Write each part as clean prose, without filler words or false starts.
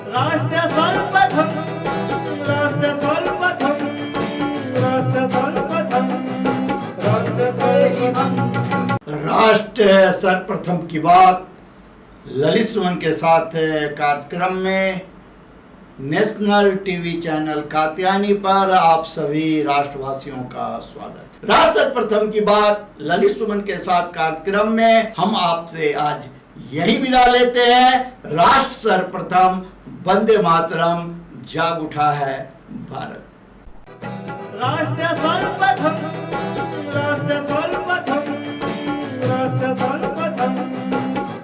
राष्ट्र सर्वप्रथम राष्ट्र सर्वप्रथम राष्ट्र सर्वप्रथम राष्ट्र सर्वप्रथम राष्ट्र सर्वप्रथम की बात ललित सुमन के साथ कार्यक्रम में नेशनल टीवी चैनल कात्यायनी पर आप सभी राष्ट्रवासियों का स्वागत। राष्ट्र सर्वप्रथम की बात ललित सुमन के साथ कार्यक्रम में हम आपसे आज यही विदा लेते हैं। राष्ट्र सर्वप्रथम, वंदे मातरम, जाग उठा है भारत। राष्ट्र सर्वप्रथम राष्ट्र सर्वप्रथम राष्ट्र सर्वप्रथम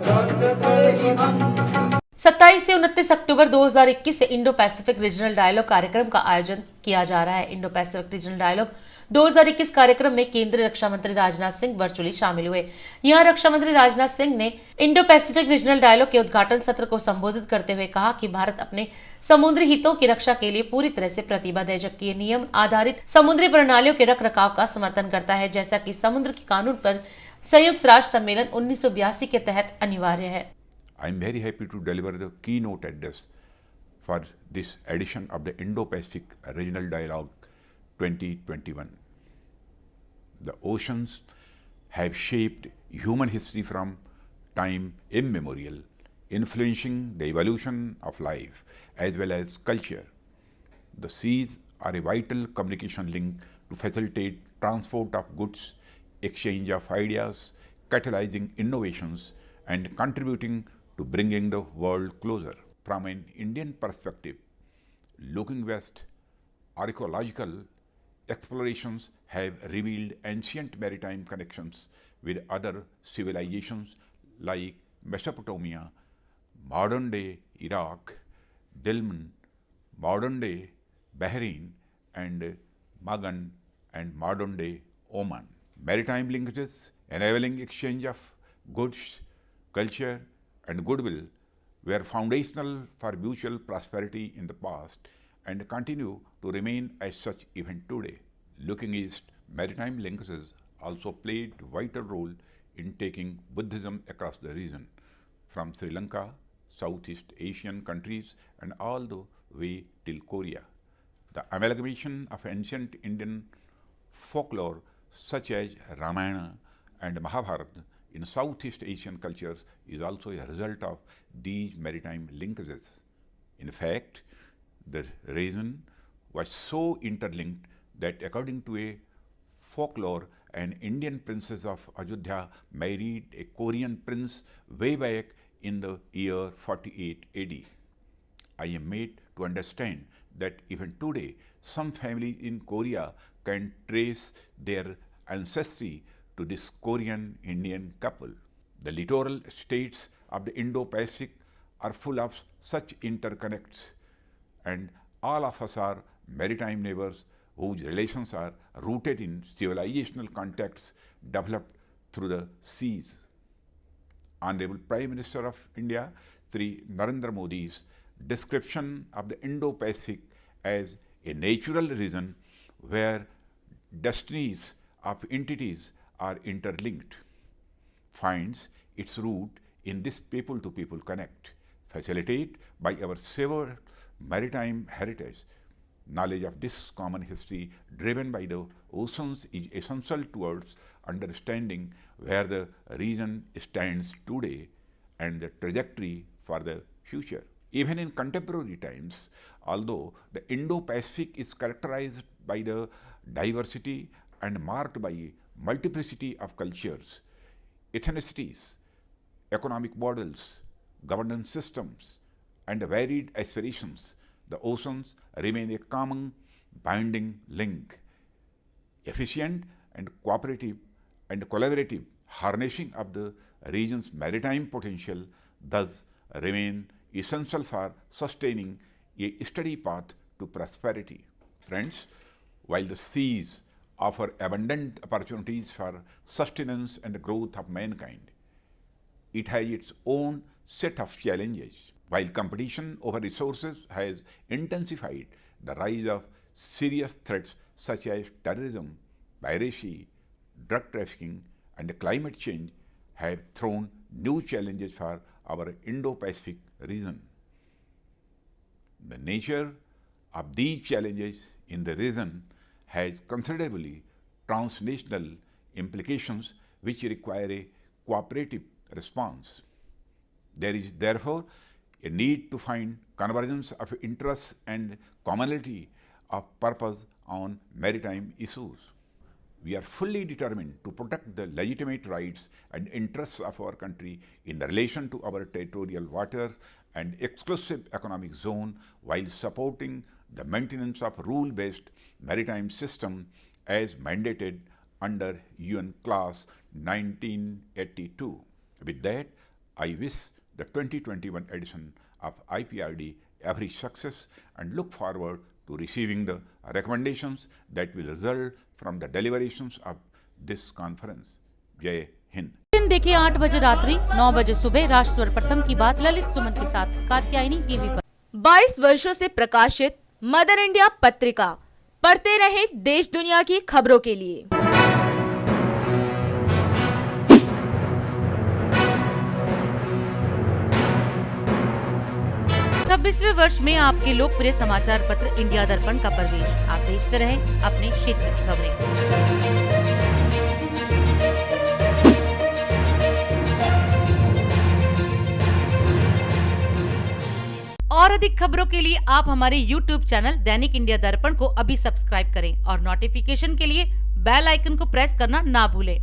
राष्ट्र सर्वप्रथम। 27 से 29 अक्टूबर 2021 से इंडो पैसिफिक रीजनल डायलॉग कार्यक्रम का आयोजन किया जा रहा है। इंडो पैसिफिक रीजनल डायलॉग 2021 कार्यक्रम में केंद्रीय रक्षा मंत्री राजनाथ सिंह वर्चुअली शामिल हुए। यहां रक्षा मंत्री राजनाथ सिंह ने इंडो पैसिफिक रीजनल डायलॉग के उद्घाटन सत्र को संबोधित करते हुए कहा कि भारत अपने समुद्री हितों की रक्षा के लिए पूरी तरह से प्रतिबद्ध है, जबकि ये नियम आधारित समुद्री प्रणालियों के रखरखाव का समर्थन करता है, जैसा कि समुद्र के कानून पर संयुक्त राष्ट्र सम्मेलन 1982 के तहत अनिवार्य है। I am very happy to deliver the keynote address for this edition of the Indo-Pacific Regional Dialogue 2021. The oceans have shaped human history from time immemorial, influencing the evolution of life as well as culture. The seas are a vital communication link to facilitate transport of goods, exchange of ideas, catalyzing innovations, and contributing to bringing the world closer. From an Indian perspective, looking west, archaeological explorations have revealed ancient maritime connections with other civilizations like Mesopotamia, modern-day Iraq, Dilmun, modern-day Bahrain, and Magan, and modern-day Oman. Maritime linkages enabling exchange of goods, culture, and goodwill were foundational for mutual prosperity in the past and continue to remain as such even today. Looking east, maritime linkages also played a vital role in taking Buddhism across the region, from Sri Lanka, Southeast Asian countries, and all the way till Korea. The amalgamation of ancient Indian folklore such as Ramayana and Mahabharata in Southeast Asian cultures is also a result of these maritime linkages. In fact, the region was so interlinked that according to a folklore, an Indian princess of Ayodhya married a Korean prince way back in the year 48 AD. I am made to understand that even today, some families in Korea can trace their ancestry to this Korean-Indian couple. The littoral states of the Indo-Pacific are full of such interconnects, and all of us are maritime neighbors whose relations are rooted in civilizational contacts developed through the seas. Honorable Prime Minister of India, Sri Narendra Modi's description of the Indo-Pacific as a natural region where destinies of entities are interlinked finds its root in this people-to-people connect, facilitated by our severed maritime heritage. Knowledge of this common history driven by the oceans is essential towards understanding where the region stands today and the trajectory for the future. Even in contemporary times, although the Indo-Pacific is characterized by the diversity and marked by multiplicity of cultures, ethnicities, economic models, governance systems, and varied aspirations, the oceans remain a common binding link. Efficient and cooperative and collaborative harnessing of the region's maritime potential thus remain essential for sustaining a steady path to prosperity. Friends, while the seas offer abundant opportunities for sustenance and growth of mankind, it has its own set of challenges. While competition over resources has intensified, the rise of serious threats such as terrorism, piracy, drug trafficking, and climate change have thrown new challenges for our Indo-Pacific region. The nature of these challenges in the region has considerably transnational implications which require a cooperative response. There is therefore a need to find convergence of interests and commonality of purpose on maritime issues. We are fully determined to protect the legitimate rights and interests of our country in relation to our territorial waters and exclusive economic zone while supporting the maintenance of rule-based maritime system as mandated under UN Clause 1982. With that, I wish the 2021 edition of IPRD every success and look forward to receiving the recommendations that will result from the deliberations of this conference. Jai Hind. दिन देखिए 8 बजे रात्रि 9 बजे सुबह राष्ट्र सर्वप्रथम की बात ललित सुमन के साथ कात्यायनी टीवी पर। 22 वर्षों से प्रकाशित मदर इंडिया पत्रिका, पढ़ते रहे देश दुनिया की खबरों के लिए। 26वें वर्ष में आपके लोकप्रिय समाचार पत्र इंडिया दर्पण का प्रवेश। आप देखते रहें अपने क्षेत्र की खबरें। और अधिक खबरों के लिए आप हमारे YouTube चैनल दैनिक इंडिया दर्पण को अभी सब्सक्राइब करें और नोटिफिकेशन के लिए बेल आइकन को प्रेस करना ना भूलें।